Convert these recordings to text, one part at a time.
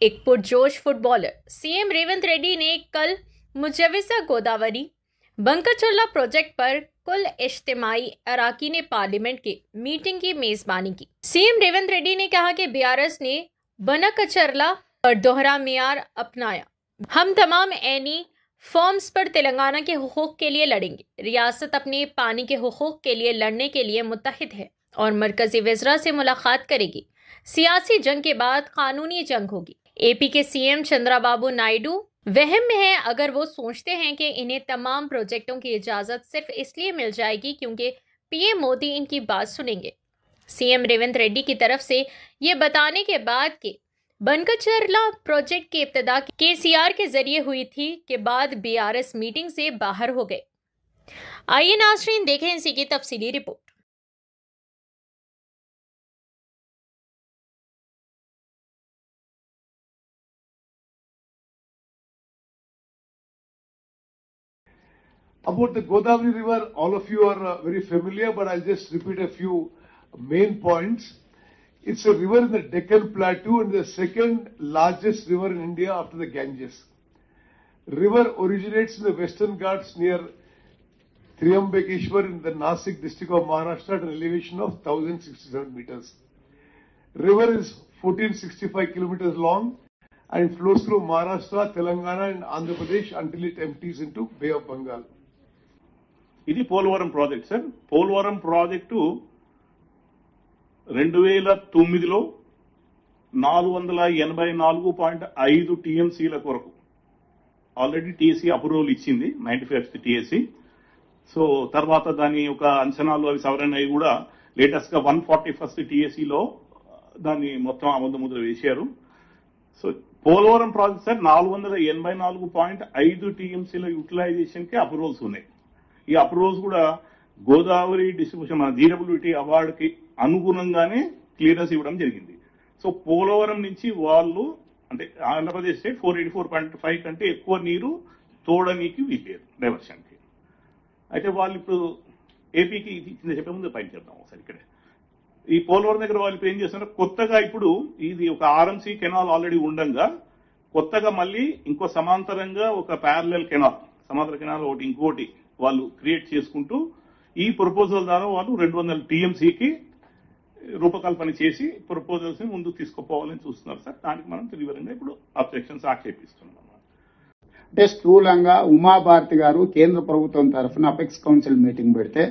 एक पुरजोश footballer CM Revanth Reddy ने कल मुजव्वजा गोदावरी बंकचर्ला प्रोजेक्ट पर कुल इज्तिमाई अराकीन पार्लियामेंट की मीटिंग की मेजबानी की। सीएम रेवंत रेड्डी ने कहा कि बीआरएस ने बनकचर्ला पर दोहरा मियार अपनाया। हम तमाम ऐनी फॉर्म्स पर तेलंगाना के हुकूक के लिए लड़ेंगे। रियासत अपने पानी के हुकूक के लिए लड़ने के लिए मुत्तहिद है और मरकजी वज़रा से मुलाकात करेगी। सियासी जंग के बाद कानूनी जंग होगी। एपी के सीएम चंद्राबाबू नायडू वहम में है अगर वो सोचते हैं कि इन्हें तमाम प्रोजेक्टों की इजाज़त सिर्फ इसलिए मिल जाएगी क्योंकि पीएम मोदी इनकी बात सुनेंगे। सीएम रेवंत रेड्डी की तरफ से ये बताने के बाद कि बनकचर्ला प्रोजेक्ट की इब्तिदा केसीआर के जरिए हुई थी के बाद बीआरएस मीटिंग से बाहर हो गए। आइए नाज़रीन देखें इसी की तफसीली report. About the Godavari River, all of you are very familiar, but I'll just repeat a few main points. It's a river in the Deccan Plateau and the second largest river in India after the Ganges. River originates in the Western Ghats near Triambakeshwar in the Nasik district of Maharashtra at an elevation of 1067 meters. River is 1465 kilometers long and flows through Maharashtra, Telangana and Andhra Pradesh until it empties into Bay of Bengal. ఇది Polavaram project sir. Polavaram project 2009లో 484.5 టీఎంసీల కొరకు already TSC approval ఇచ్చింది, 95th TSC. So తర్వాత దాని యొక్క అంచనాలు అవి సవరణ అయి కూడా లేటెస్ట్ గా 141st టీఎస్సీలో దాన్ని మొత్తం ఆమోద ముద్ర వేశారు. సో పోలవరం ప్రాజెక్ట్ సార్ 484.5 టీఎంసీల యూటిలైజేషన్ కి అప్రూవల్స్ ఉన్నాయి. ఈ అప్రూవల్స్ కూడా గోదావరి డిస్ట్రిబ్యూషన్ మన జీడబ్ల్యూటీ అవార్డుకి అనుగుణంగానే క్లియరెన్స్ ఇవ్వడం జరిగింది. సో పోలవరం నుంచి వాళ్ళు అంటే ఆంధ్రప్రదేశ్ స్టేట్ 484.5 కంటే ఎక్కువ నీరు తోడనీకి వీల్లేదు డైవర్షన్ కి. అయితే వాళ్ళు ఇప్పుడు ఏపీకి ఇచ్చింది చెప్పే ముందు పైన చేద్దాం ఒకసారి. ఇక్కడ ఈ పోలవరం దగ్గర వాళ్ళు ఇప్పుడు ఏం చేస్తున్నారు, కొత్తగా ఇప్పుడు ఇది ఒక ఆర్ఎంసీ కెనాల్ ఆల్రెడీ ఉండగా కొత్తగా మళ్ళీ ఇంకో సమాంతరంగా ఒక ప్యారలల్ కెనాల్, సమాంతర కెనాల్ ఒకటి ఇంకోటి వాళ్ళు క్రియేట్ చేసుకుంటూ ఈ ప్రపోజల్ ద్వారా వాళ్ళు 200 టీఎంసీకి రూపకల్పన చేసి ప్రపోజల్స్ ని ముందుకు తీసుకుపోవాలని చూస్తున్నారు సార్. దానికి మనం తీవ్రంగా ఇప్పుడు అబ్జెక్షన్స్ ఆక్షేపిస్తున్నాం. అంటే స్థూలంగా ఉమాభారతి గారు కేంద్ర ప్రభుత్వం తరఫున అపెక్స్ కౌన్సిల్ మీటింగ్ పెడితే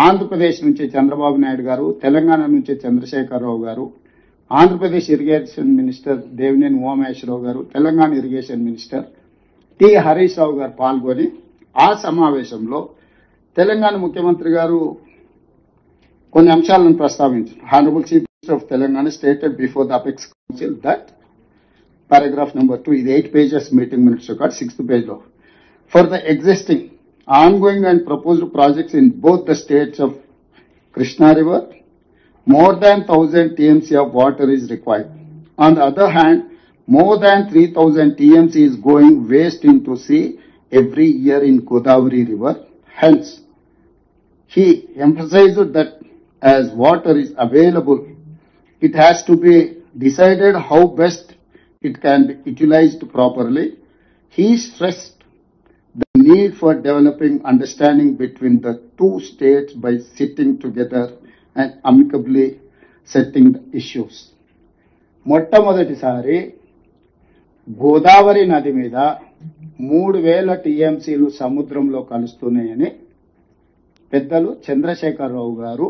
ఆంధ్రప్రదేశ్ నుంచి చంద్రబాబు నాయుడు గారు, తెలంగాణ నుంచి Chandrasekhar Rao garu, Andhra Pradesh irrigation minister Devineni Umamaheswara Rao garu, Telangana irrigation minister T Harish Rao garu పాల్గొని ఆ సమావేశంలో తెలంగాణ ముఖ్యమంత్రి గారు కొన్ని అంశాలను ప్రస్తావించారు. Honourable chief minister of Telangana stated before the apex council that paragraph number 2 is 8 pages meeting minutes record, 6th page of for the existing ongoing and proposed projects in both the states of Krishna River, more than 1000 TMC of water is required. On the other hand, more than 3000 TMC is going waste into sea every year in Godavari River. Hence, he emphasized that as water is available, it has to be decided how best it can be utilized properly. He stressed the need for developing understanding between the two states by sitting together and amicably setting the issues. మొట్టమొదటిసారి గోదావరి నది మీద 3000 టీఎంసీలు సముద్రంలో కలుస్తున్నాయని పెద్దలు చంద్రశేఖరరావు గారు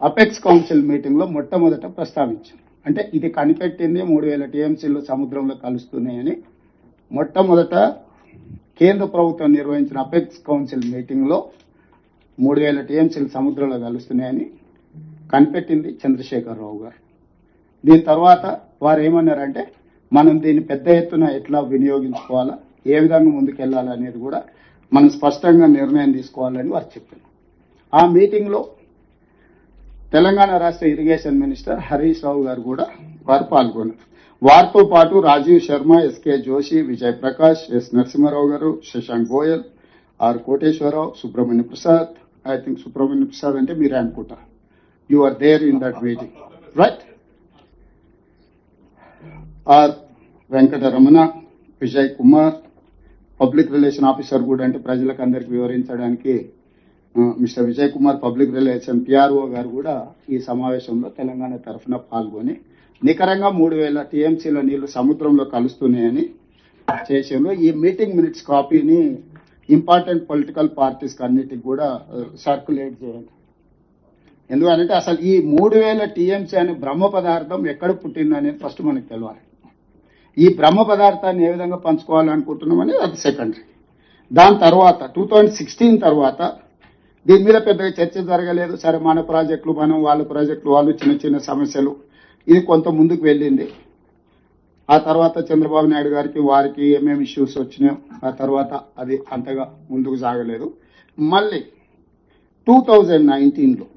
apex council meeting లో మొట్టమొదట ప్రస్తావించారు. అంటే ఇది కనిపెట్టింది 3000 టీఎంసీలు సముద్రంలో కలుస్తున్నాయని మొట్టమొదట కేంద్ర ప్రభుత్వం నిర్వహించిన అపెక్స్ కౌన్సిల్ మీటింగ్ లో 3000 టీఎంసీలు సముద్రంలో కలుస్తున్నాయని కనిపెట్టింది చంద్రశేఖరరావు గారు. దీని తర్వాత వారు ఏమన్నారంటే మనం దీన్ని పెద్ద ఎత్తున ఎట్లా వినియోగించుకోవాలా, ఏ విధంగా ముందుకెళ్లాలనేది కూడా మనం స్పష్టంగా నిర్ణయం తీసుకోవాలని వారు చెప్పారు. ఆ మీటింగ్ లో తెలంగాణ రాష్ట్ర ఇరిగేషన్ మినిస్టర్ హరీష్ రావు గారు కూడా వారు పాల్గొన్నారు. వారితో పాటు రాజీవ్ శర్మ, ఎస్కే జోషి, విజయ్ ప్రకాష్, ఎస్ నరసింహారావు గారు, Shashank Goyal, R Koteswara Rao, Subrahmanya Prasad. I think Subrahmanya Prasad అంటే మీరే అనుకుంటా. You are there in that meeting, right? R Venkataramana, Vijay Kumar, public relation officer కూడా అంటే ప్రజలకు అందరికి వివరించడానికి mister Vijay Kumar public relation PRO గారు కూడా ఈ సమావేశంలో తెలంగాణ తరఫున పాల్గొని నికరంగా 3000 టీఎంసీల నీళ్లు సముద్రంలో కలుస్తున్నాయని చేసిండ్రు. ఈ మీటింగ్ మినిట్స్ కాపీని ఇంపార్టెంట్ పొలిటికల్ పార్టీస్ అన్నిటికి కూడా సర్క్యులేట్ చేయండి. ఎందుకంటే అసలు ఈ 3000 టీఎంసీ అనే బ్రహ్మ పదార్థం ఎక్కడ పుట్టింది అనేది ఫస్ట్ మనకు తెలియాలి. ఈ బ్రహ్మ పదార్థాన్ని ఏ విధంగా పంచుకోవాలనుకుంటున్నామని అది సెకండరీ. దాని తర్వాత 2016 తర్వాత దీని మీద పెద్దగా చర్చ జరగలేదు. సరే మన ప్రాజెక్టులు మనం, వాళ్ళ ప్రాజెక్టులు వాళ్ళు, చిన్న చిన్న సమస్యలు, ఇది కొంత ముందుకు వెళ్ళింది. ఆ తర్వాత చంద్రబాబు నాయుడు గారికి వారికి ఏమేమి ఇష్యూస్ వచ్చినాయో ఆ తర్వాత అది అంతగా ముందుకు సాగలేదు. మళ్ళీ 2019లో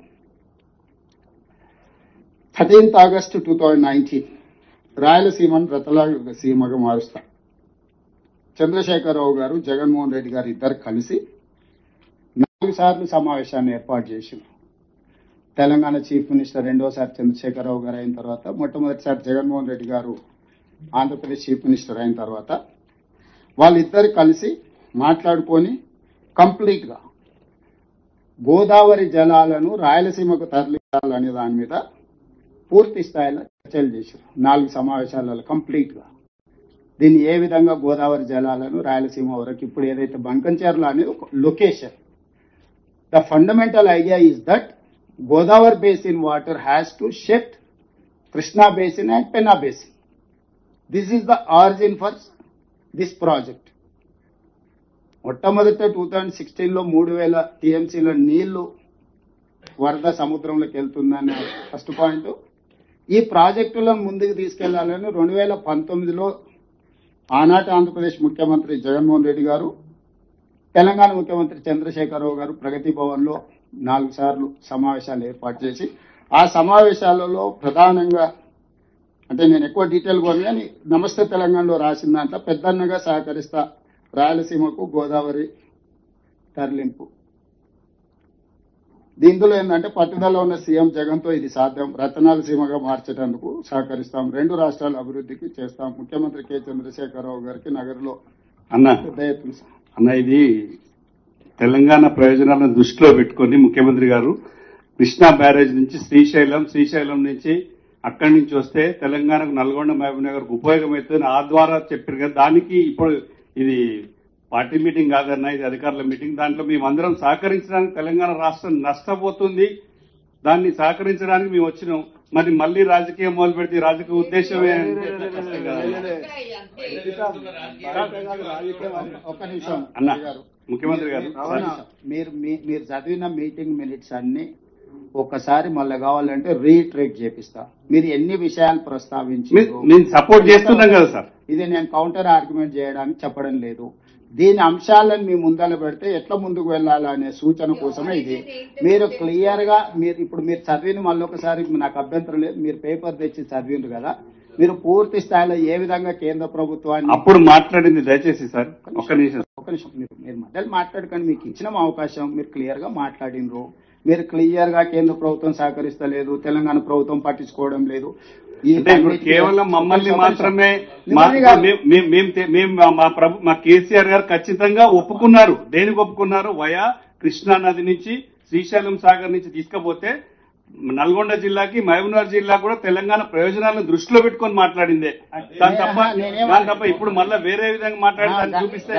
13th August 2019 రాయలసీమను రతలాసీమగా మారుస్తా చంద్రశేఖరరావు గారు, జగన్మోహన్ రెడ్డి గారు ఇద్దరు కలిసి 4 సార్లు సమావేశాన్ని ఏర్పాటు చేసింది. తెలంగాణ చీఫ్ మినిస్టర్ రెండోసారి చంద్రశేఖరరావు గారు అయిన తర్వాత, మొట్టమొదటిసారి జగన్మోహన్ రెడ్డి గారు ఆంధ్రప్రదేశ్ చీఫ్ మినిస్టర్ అయిన తర్వాత వాళ్ళిద్దరు కలిసి మాట్లాడుకొని కంప్లీట్ గా గోదావరి జలాలను రాయలసీమకు తరలించాలనే దాని మీద పూర్తి స్థాయిలో చర్చలు చేశారు. 4 సమావేశాలలో కంప్లీట్ గా దీన్ని ఏ విధంగా గోదావరి జలాలను రాయలసీమ వరకు, ఇప్పుడు ఏదైతే బంకంచెర్ల అనేది ఒక location, the fundamental idea is that Godavari basin water has to shift Krishna basin and Penna basin. This is the origin for this project. మొట్టమొదట 2016లో 3000 టీఎంసీల నీళ్లు వరద సముద్రంలోకి వెళ్తుందన్న ఫస్ట్ పాయింట్. ఈ ప్రాజెక్టులను ముందుకు తీసుకెళ్లాలని 2019లో ఆనాటి ఆంధ్రప్రదేశ్ ముఖ్యమంత్రి జగన్మోహన్ రెడ్డి గారు, తెలంగాణ ముఖ్యమంత్రి చంద్రశేఖరరావు గారు ప్రగతి భవన్ లో 4 సార్లు సమావేశాలు ఏర్పాటు చేసి, ఆ సమావేశాలలో ప్రధానంగా అంటే నేను ఎక్కువ డీటెయిల్ కొను కానీ నమస్తే తెలంగాణలో రాసిన దాంట్లో పెద్దన్నగా సహకరిస్తా రాయలసీమకు గోదావరి తరలింపు. దీంట్లో ఏంటంటే పట్టుదల ఉన్న సీఎం జగన్తో ఇది సాధ్యం, రతనాల సీమగా మార్చేటందుకు సహకరిస్తాం, 2 రాష్ట్రాల అభివృద్ధికి చేస్తాం. ముఖ్యమంత్రి కె చంద్రశేఖరరావు గారికి నగరంలో పెద్ద ఎత్తున అన్న ఇది తెలంగాణ ప్రయోజనాలను దృష్టిలో పెట్టుకుని ముఖ్యమంత్రి గారు కృష్ణా బ్యారేజ్ నుంచి శ్రీశైలం నుంచి అక్కడి నుంచి వస్తే తెలంగాణకు నల్గొండ, మహబూబ్ నగర్కు ఉపయోగమవుతుంది ఆ ద్వారా చెప్పారు కదా. దానికి ఇప్పుడు ఇది పార్టీ మీటింగ్ కాదన్నా, ఇది అధికారుల మీటింగ్. దాంట్లో మేమందరం సహకరించడానికి తెలంగాణ రాష్ట్రం నష్టపోతుంది, దాన్ని సహకరించడానికి మేము వచ్చినాం. మరి మళ్ళీ రాజకీయం మొదలు పెడితే రాజకీయ ఉద్దేశమే. ఒక నిమిషం అన్న ముఖ్యమంత్రి గారు, మీరు చదివిన మీటింగ్ మినిట్స్ అన్ని ఒకసారి మళ్ళీ కావాలంటే రీట్రేట్ చేపిస్తా. మీరు ఎన్ని విషయాలు ప్రస్తావించి మేము సపోర్ట్ చేస్తున్నాం కదా సార్. ఇది నేను కౌంటర్ ఆర్గ్యుమెంట్ చేయడానికి చెప్పడం లేదు. దీని అంశాలను మీ ముందర పెడితే ఎట్లా ముందుకు వెళ్లాలనే సూచన కోసమే ఇది. మీరు క్లియర్ గా ఇప్పుడు మీరు చదివిన మళ్ళీ ఒకసారి నాకు అభ్యంతరం లేదు, మీరు పేపర్ తెచ్చి చదివిండ్రు కదా, మీరు పూర్తి స్థాయిలో ఏ విధంగా కేంద్ర ప్రభుత్వాన్ని అప్పుడు మాట్లాడింది దయచేసి సార్ ఒక్క నిమిషం మీరు మధ్యలో మాట్లాడుకొని మీకు ఇచ్చిన అవకాశం మీరు క్లియర్ గా మాట్లాడినరు. మీరు క్లియర్ గా కేంద్ర ప్రభుత్వం సహకరిస్తలేదు, తెలంగాణ ప్రభుత్వం పట్టించుకోవడం లేదు. కేవలం మమ్మల్ని మాత్రమే మా కేసీఆర్ గారు ఖచ్చితంగా ఒప్పుకున్నారు. దేనికి ఒప్పుకున్నారు? వయా కృష్ణా నది నుంచి శ్రీశైలం సాగర్ నుంచి తీసుకపోతే నల్గొండ జిల్లాకి, మహబూబ్నగర్ జిల్లా కూడా తెలంగాణ ప్రయోజనాలను దృష్టిలో పెట్టుకుని మాట్లాడిందే. దాని తప్ప ఇప్పుడు మళ్ళీ వేరే విధంగా మాట్లాడి చూపిస్తే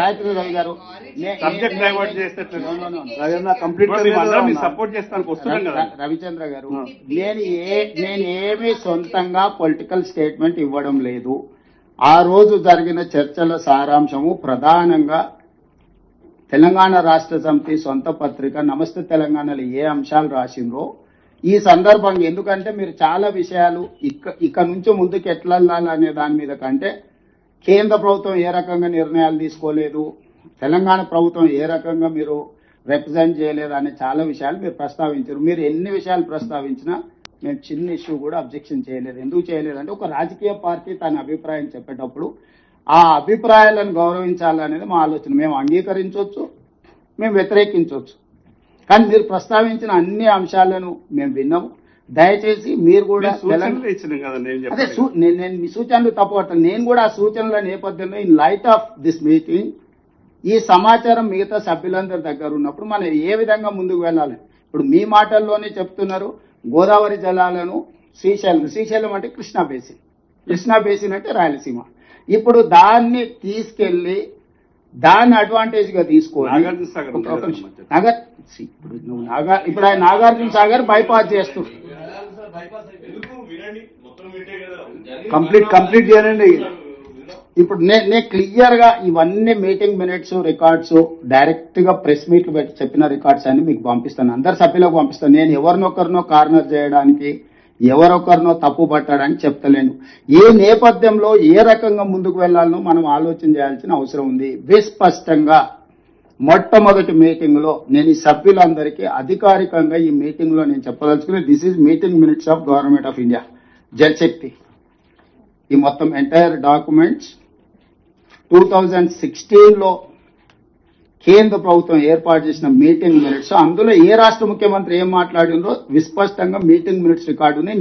సబ్జెక్ట్ డైవర్ట్ చేస్తే సపోర్ట్ చేస్తానికి వస్తున్నాం కదా. రవిచంద్ర గారు, నేను ఏమీ సొంతంగా పొలిటికల్ స్టేట్మెంట్ ఇవ్వడం లేదు. ఆ రోజు జరిగిన చర్చల సారాంశము ప్రధానంగా తెలంగాణ రాష్ట్ర సమితి సొంత పత్రిక నమస్తే తెలంగాణలో ఏ అంశాలు రాసిండ్రో ఈ సందర్భంగా, ఎందుకంటే మీరు చాలా విషయాలు ఇక నుంచి ముందుకు ఎట్లా వెళ్ళాలనే దాని మీద కంటే కేంద్ర ప్రభుత్వం ఏ రకంగా నిర్ణయాలు తీసుకోలేదు, తెలంగాణ ప్రభుత్వం ఏ రకంగా మీరు రిప్రజెంట్ చేయలేదు అనే చాలా విషయాలు మీరు ప్రస్తావించారు. మీరు ఎన్ని విషయాలు ప్రస్తావించినా మేము చిన్న ఇష్యూ కూడా అబ్జెక్షన్ చేయలేదు. ఎందుకు చేయలేదంటే ఒక రాజకీయ పార్టీ తన అభిప్రాయం చెప్పేటప్పుడు ఆ అభిప్రాయాలను గౌరవించాలనేది మా ఆలోచన. మేము అంగీకరించవచ్చు, మేము వ్యతిరేకించవచ్చు, కానీ మీరు ప్రస్తావించిన అన్ని అంశాలను మేము విన్నాము. దయచేసి మీరు కూడా సూచనలు ఇచ్చినాం కదా, అదే నేను మీ సూచనలు తప్పుపడతాను. నేను కూడా ఆ సూచనల నేపథ్యంలో in light of this meeting ఈ సమాచారం మిగతా సభ్యులందరి దగ్గర ఉన్నప్పుడు మనం ఏ విధంగా ముందుకు వెళ్ళాలి. ఇప్పుడు మీ మాటల్లోనే చెప్తున్నారు గోదావరి జలాలను శ్రీశైలం అంటే కృష్ణా బేసిన్ అంటే రాయలసీమ. ఇప్పుడు దాన్ని తీసుకెళ్లి దాన్ని అడ్వాంటేజ్ గా తీసుకోవాలి. ఇప్పుడు ఆయన నాగార్జున సాగర్ బైపాస్ చేస్తూ కంప్లీట్ చేయండి. ఇప్పుడు నేను క్లియర్ గా ఇవన్నీ మీటింగ్ మినిట్స్ రికార్డ్స్ డైరెక్ట్ గా ప్రెస్ మీట్లు పెట్టి చెప్పిన రికార్డ్స్ అన్ని మీకు పంపిస్తాను, అందరు సభ్యులకు పంపిస్తాను. నేను ఎవరినొకరినో కార్నర్ చేయడానికి ఎవరొకరినో తప్పు పట్టడానికి చెప్తలేను. ఏ నేపథ్యంలో ఏ రకంగా ముందుకు వెళ్లాలనో మనం ఆలోచన చేయాల్సిన అవసరం ఉంది. విస్పష్టంగా మొట్టమొదటి మీటింగ్ లో నేను ఈ సభ్యులందరికీ అధికారికంగా ఈ మీటింగ్ లో నేను చెప్పదలుచుకుని this is meeting minutes of government of India Jal Shakti. ఈ మొత్తం ఎంటైర్ డాక్యుమెంట్స్ 2016లో కేంద్ర ప్రభుత్వం ఏర్పాటు చేసిన మీటింగ్ మినిట్స్, అందులో ఏ రాష్ట్ర ముఖ్యమంత్రి ఏం మాట్లాడిందో విస్పష్టంగా మీటింగ్ మినిట్స్ రికార్డుని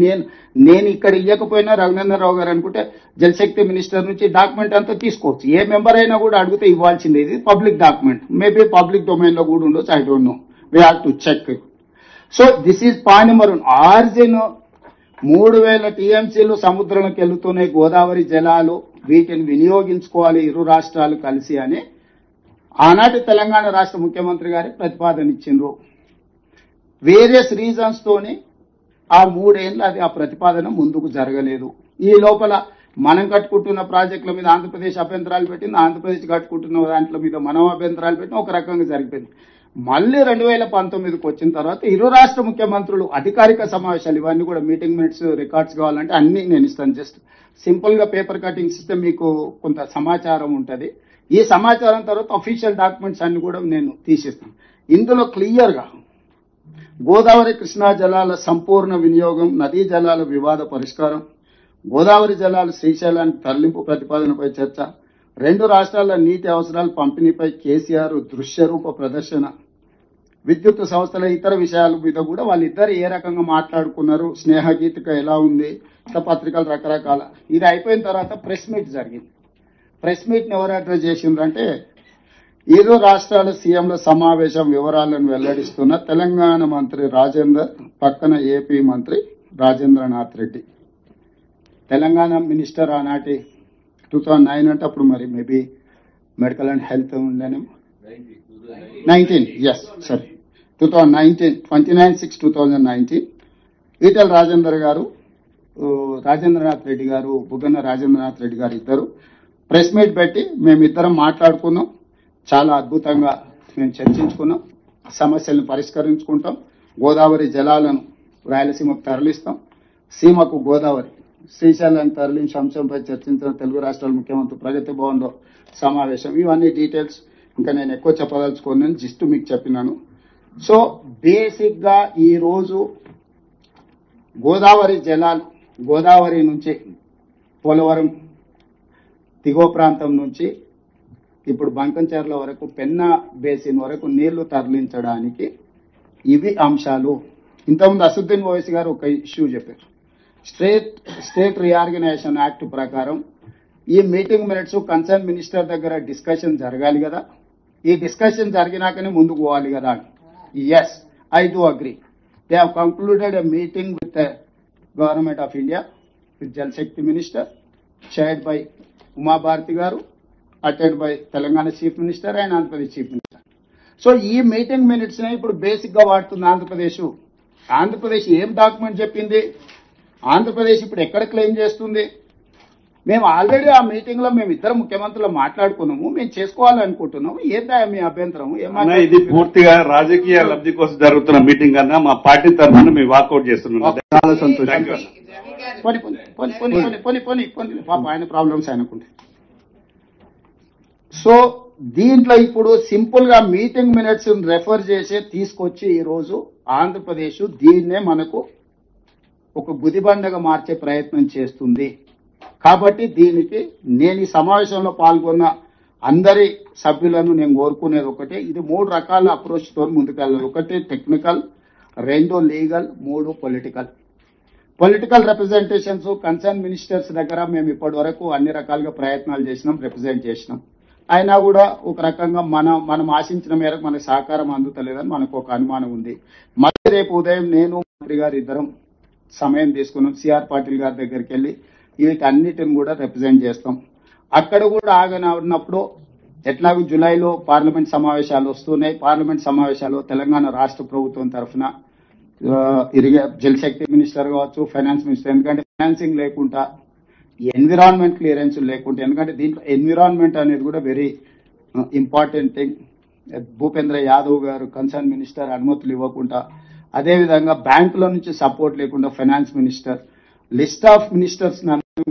నేను ఇక్కడ ఇవ్వకపోయినా రఘునందనరావు గారు అనుకుంటే జలశక్తి మినిస్టర్ నుంచి డాక్యుమెంట్ అంతా తీసుకోవచ్చు. ఏ మెంబర్ అయినా కూడా అడిగితే ఇవ్వాల్సిందే. ఇది public document, maybe public domain లో కూడా ఉండొచ్చు, I don't know, we have to check. So this is point number 1. ఆర్జిన్ 3000 టీఎంసీలు సముద్రంలోకి వెళ్తున్నాయి గోదావరి జలాలు, వీటిని వినియోగించుకోవాలి ఇరు రాష్ట్రాలు కలిసి అని ఆనాటి తెలంగాణ రాష్ట్ర ముఖ్యమంత్రి గారి ప్రతిపాదన ఇచ్చిండ్రు. వేరియస్ రీజన్స్ తోని ఆ 3 ఏళ్ళు అది ఆ ప్రతిపాదన ముందుకు జరగలేదు. ఈ లోపల మనం కట్టుకుంటున్న ప్రాజెక్టుల మీద ఆంధ్రప్రదేశ్ అభ్యంతరాలు పెట్టింది, ఆంధ్రప్రదేశ్ కట్టుకుంటున్న దాంట్లో మీద మనం అభ్యంతరాలు పెట్టిన ఒక రకంగా జరిగిపోయింది. మళ్ళీ 2019కు వచ్చిన తర్వాత ఇరు రాష్ట్ర ముఖ్యమంత్రులు అధికారిక సమావేశాలు, ఇవన్నీ కూడా మీటింగ్ మినిట్స్ రికార్డ్స్ కావాలంటే అన్ని నేను ఇస్తాను. జస్ట్ సింపుల్ గా పేపర్ కటింగ్స్ ఇస్తే మీకు కొంత సమాచారం ఉంటది. ఈ సమాచారం తర్వాత అఫీషియల్ డాక్యుమెంట్స్ అన్ని కూడా నేను తీసిస్తాను. ఇందులో క్లియర్ గా గోదావరి కృష్ణా జలాల సంపూర్ణ వినియోగం, నదీ జలాల వివాద పరిష్కారం, గోదావరి జలాలు శ్రీశైలానికి తరలింపు ప్రతిపాదనపై చర్చ, 2 రాష్ట్రాల నీటి అవసరాల పంపిణీపై కేసీఆర్ దృశ్య రూప ప్రదర్శన, విద్యుత్ సంస్థల ఇతర విషయాల మీద కూడా వాళ్ళిద్దరు ఏ రకంగా మాట్లాడుకున్నారు, స్నేహగీతిక ఎలా ఉంది, పత్రికలు రకరకాల. ఇది అయిపోయిన తర్వాత ప్రెస్ మీట్ జరిగింది. ప్రెస్ మీట్ ని ఎవరు అడ్రస్ చేసిండ్రంటే ఇరు రాష్ట్రాల సీఎంల సమావేశం వివరాలను వెల్లడిస్తున్న తెలంగాణ మంత్రి రాజేందర్, పక్కన ఏపీ మంత్రి రాజేంద్రనాథ్ రెడ్డి. తెలంగాణ మినిస్టర్ ఆనాటి 2009 అంటే అప్పుడు మరి మేబీ మెడికల్ అండ్ హెల్త్ ఉండేనేమో 19 ఎస్ సరే 2019 29/6/2019 ఈటెల రాజేందర్ గారు, రాజేంద్రనాథ్ రెడ్డి గారు, బుగ్గన రాజేంద్రనాథ్ రెడ్డి గారు ఇద్దరు ప్రెస్ మీట్ పెట్టి మేమిద్దరం మాట్లాడుకున్నాం. చాలా అద్భుతంగా మేము చర్చించుకున్నాం, సమస్యలను పరిష్కరించుకుంటాం, గోదావరి జలాలను రాయలసీమకు తరలిస్తాం, సీమకు గోదావరి శ్రీశైలాన్ని తరలించే అంశంపై చర్చించిన తెలుగు రాష్ట్రాల ముఖ్యమంత్రి ప్రగతి భవన్లో సమావేశం. ఇవన్నీ డీటెయిల్స్ ఇంకా నేను ఎక్కువ చెప్పదలుచుకోను, జస్ట్ మీకు చెప్పినాను. సో బేసిక్ గా ఈ రోజు గోదావరి జలాలు గోదావరి నుంచి పోలవరం దిగువ ప్రాంతం నుంచి ఇప్పుడు బంకంచెర్ల వరకు, పెన్నా బేసిన్ వరకు నీళ్లు తరలించడానికి ఇవి అంశాలు. ఇంతకుముందు అసదుద్దీన్ ఓవైసీ గారు ఒక ఇష్యూ చెప్పారు. స్టేట్ రీఆర్గనైజేషన్ యాక్ట్ ప్రకారం ఈ మీటింగ్ మినిట్స్ కన్సర్న్ మినిస్టర్ దగ్గర డిస్కషన్ జరగాలి కదా, ఈ డిస్కషన్ జరిగినాకనే ముందుకు పోవాలి కదా. Yes, I do agree. They have concluded a meeting with government of India with Jal Shakti minister chaired by Uma Bharati garu, attend by Telangana chief minister and Andhra Pradesh chief minister. So ఈ meeting minutes నే ఇప్పుడు బేసిక్ గా వాడుతుంది ఆంధ్రప్రదేశ్. ఆంధ్రప్రదేశ్ ఏం డాక్యుమెంట్ చెప్పింది, ఆంధ్రప్రదేశ్ ఇప్పుడు ఎక్కడ క్లెయిమ్ చేస్తుంది? మేము ఆల్రెడీ ఆ మీటింగ్ లో మేము ఇద్దరు ముఖ్యమంత్రులు మాట్లాడుకున్నాము, మేము చేసుకోవాలనుకుంటున్నాము. ఏందా మీ అభ్యంతరం? ఇది పూర్తిగా రాజకీయ లబ్ధి కోసం జరుగుతున్న మీటింగ్ అన్నా మా పార్టీ తరఫున మేము వాకౌట్ చేస్తున్నాం. చాలా సంతోషం. పాప ఆయన ప్రాబ్లమ్స్ ఆయనకుంటే. సో దీంట్లో ఇప్పుడు సింపుల్ గా మీటింగ్ మినిట్స్ రెఫర్ చేసి తీసుకొచ్చి ఈ రోజు ఆంధ్రప్రదేశ్ దీన్నే మనకు ఒక గుదిబండగా మార్చే ప్రయత్నం చేస్తుంది. కాబట్టి దీనికి నేను ఈ సమావేశంలో పాల్గొన్న అందరి సభ్యులను నేను కోరుకునేది ఒకటే, ఇది 3 రకాల అప్రోచ్ తో ముందుకెళ్ళాలి. ఒకటి technical, 2 legal, 3 political. Political representations concern ministers దగ్గర మేము ఇప్పటి వరకు అన్ని రకాలుగా ప్రయత్నాలు చేసినాం, రిప్రజెంట్ చేసినాం. అయినా కూడా ఒక రకంగా మనం ఆశించిన మేరకు మనకు సహకారం అందుతలేదని మనకు ఒక అనుమానం ఉంది. మళ్ళీ రేపు ఉదయం నేను మంత్రి గారు ఇద్దరం సమయం తీసుకున్నాం, సిఆర్ పాటిల్ గారి దగ్గరికి వెళ్లి వీటన్నిటిని కూడా రిప్రజెంట్ చేస్తాం. అక్కడ కూడా ఆగనప్పుడు ఎట్లాగూ జూలైలో పార్లమెంట్ సమావేశాలు వస్తున్నాయి. పార్లమెంట్ సమావేశాలు తెలంగాణ రాష్ట్ర ప్రభుత్వం తరఫున జలశక్తి మినిస్టర్ కావచ్చు, ఫైనాన్స్ మినిస్టర్, ఎందుకంటే ఫైనాన్సింగ్ లేకుండా ఎన్విరాన్మెంట్ క్లియరెన్స్ లేకుండా, ఎందుకంటే దీంట్లో ఎన్విరాన్మెంట్ అనేది కూడా very important thing. Bhupendra Yadav గారు కన్సర్న్ మినిస్టర్ అనుమతులు ఇవ్వకుండా, అదేవిధంగా బ్యాంకుల నుంచి సపోర్ట్ లేకుండా finance minister, list of ministers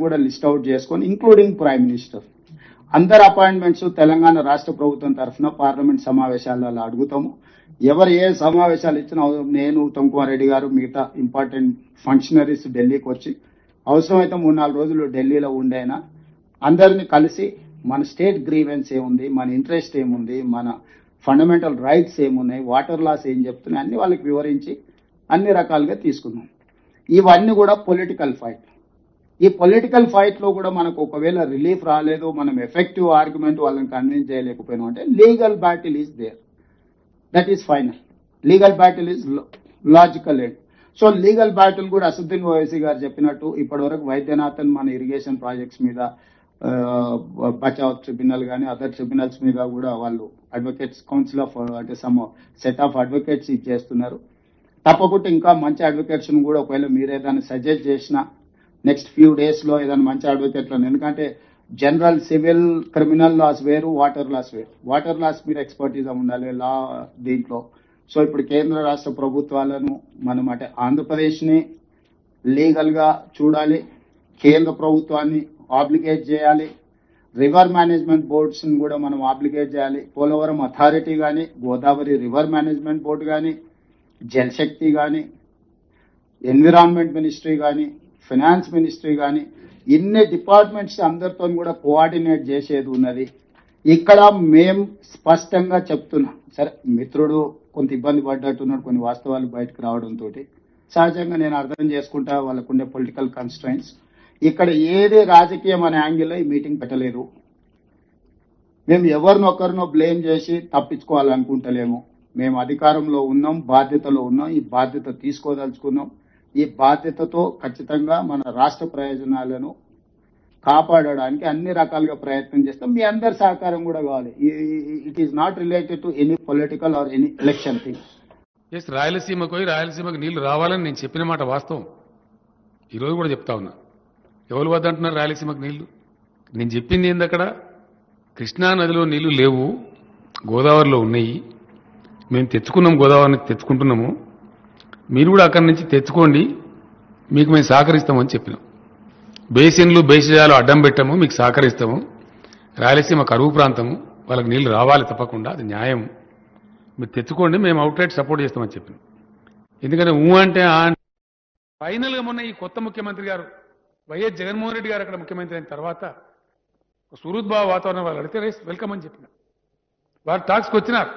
కూడా లిస్ట్ అవుట్ చేసుకొని ఇంక్లూడింగ్ ప్రైమ్ మినిస్టర్ అందరు అపాయింట్మెంట్స్ తెలంగాణ రాష్ట్ర ప్రభుత్వం తరఫున పార్లమెంట్ సమావేశాలలో అడుగుతాము. ఎవరు ఏ సమావేశాలు ఇచ్చినా నేను, ఉత్తమ్ కుమార్ రెడ్డి గారు, మిగతా ఇంపార్టెంట్ ఫంక్షనరీస్ ఢిల్లీకి వచ్చి అవసరమైతే 3-4 రోజులు ఢిల్లీలో ఉండైనా అందరినీ కలిసి మన స్టేట్ గ్రీవెన్స్ ఏముంది, మన ఇంట్రెస్ట్ ఏముంది, మన ఫండమెంటల్ రైట్స్ ఏమున్నాయి, వాటర్ లాస్ ఏం చెప్తున్నాయి అన్ని వాళ్ళకి వివరించి అన్ని రకాలుగా తీసుకున్నాం. ఇవన్నీ కూడా పొలిటికల్ ఫైట్. ఈ పొలిటికల్ ఫైట్ లో కూడా మనకు ఒకవేళ రిలీఫ్ రాలేదు, మనం ఎఫెక్టివ్ ఆర్గ్యుమెంట్ వాళ్ళని కన్విన్స్ చేయలేకపోయినాం అంటే legal battle is there, that is final. Legal battle is logical end. So legal battle కూడా అసదుద్దీన్ ఓవైసీ గారు చెప్పినట్టు ఇప్పటివరకు వైద్యనాథన్ మన ఇరిగేషన్ ప్రాజెక్ట్స్ మీద బచావ్ ట్రిబ్యునల్ కానీ అదర్ ట్రిబ్యునల్స్ మీద కూడా వాళ్ళు అడ్వకేట్స్ కౌన్సిల్ ఆఫ్ అంటే సమ్ సెట్ ఆఫ్ అడ్వకేట్స్ ఇచ్చేస్తున్నారు. తప్పకుండా ఇంకా మంచి అడ్వకేట్స్ కూడా ఒకవేళ మీరు ఏదైనా సజెస్ట్ చేసినా నెక్స్ట్ ఫ్యూ డేస్ లో ఏదైనా మంచి అడ్వకేట్లను, ఎందుకంటే జనరల్ సివిల్ క్రిమినల్ లాస్ వేరు, వాటర్ లాస్ వేరు. వాటర్ లాస్ మీరు ఎక్స్పర్టీజ్ ఉండాలి లా దీంట్లో. సో ఇప్పుడు కేంద్ర రాష్ట్ర ప్రభుత్వాలను మనం అంటే ఆంధ్రప్రదేశ్ ని లీగల్ గా చూడాలి, కేంద్ర ప్రభుత్వాన్ని ఆబ్లిగేట్ చేయాలి, రివర్ మేనేజ్మెంట్ బోర్డ్స్ ని కూడా మనం ఆబ్లిగేట్ చేయాలి. పోలవరం అథారిటీ కానీ, గోదావరి రివర్ మేనేజ్మెంట్ బోర్డు కానీ, జలశక్తి కానీ, ఎన్విరాన్మెంట్ మినిస్ట్రీ కానీ, ఫైనాన్స్ మినిస్ట్రీ కానీ, ఇన్ని డిపార్ట్మెంట్స్ అందరితో కూడా కోఆర్డినేట్ చేసేది ఉన్నది. ఇక్కడ మేం స్పష్టంగా చెప్తున్నాం. సరే మిత్రుడు కొంత ఇబ్బంది పడ్డట్టున్నాడు కొన్ని వాస్తవాలు బయటకు రావడంతో, సహజంగా నేను అర్థం చేసుకుంటా వాళ్ళకుండే పొలిటికల్ కన్స్ట్రైంట్స్. ఇక్కడ ఏదే రాజకీయం అనే యాంగిల్లో ఈ మీటింగ్ పెట్టలేదు. మేము ఎవరినొకరినో బ్లేమ్ చేసి తప్పించుకోవాలనుకుంటలేము. మేము అధికారంలో ఉన్నాం, బాధ్యతలో ఉన్నాం, ఈ బాధ్యత తీసుకోదలుచుకున్నాం. ఈ బాధ్యతతో ఖచ్చితంగా మన రాష్ట్ర ప్రయోజనాలను కాపాడడానికి అన్ని రకాలుగా ప్రయత్నం చేస్తాం. మీ అందరి సహకారం కూడా కావాలి. It is not related to any political or any election thing. Yes, రాయలసీమకు పోయి రాయలసీమకు నీళ్లు రావాలని నేను చెప్పిన మాట వాస్తవం. ఈరోజు కూడా చెప్తా ఉన్నా. ఎవరు వద్దంటున్నారు రాయలసీమకు నీళ్లు? నేను చెప్పింది ఏంది, అక్కడ కృష్ణా నదిలో నీళ్లు లేవు, గోదావరిలో ఉన్నాయి. మేము తెచ్చుకున్నాం, గోదావరి నుంచి తెచ్చుకుంటున్నాము. మీరు కూడా అక్కడి నుంచి తెచ్చుకోండి, మీకు మేము సహకరిస్తామని చెప్పినాం. బేసిన్లు బేసిజాలు అడ్డం పెట్టాము, మీకు సహకరిస్తాము. రాయలసీమ కరువు ప్రాంతము, వాళ్ళకి నీళ్లు రావాలి తప్పకుండా, అది న్యాయం. మీరు తెచ్చుకోండి, మేము అవుట్లెట్ సపోర్ట్ చేస్తామని చెప్పినాం. ఎందుకంటే అంటే ఫైనల్గా మొన్న ఈ కొత్త ముఖ్యమంత్రి గారు వైఎస్ జగన్మోహన్ రెడ్డి గారు అక్కడ ముఖ్యమంత్రి అయిన తర్వాత సుహృద్భావ వాతావరణం వాళ్ళు అడిగితే వెల్కమ్ అని చెప్పిన. వారు టాక్స్కి వచ్చినారు,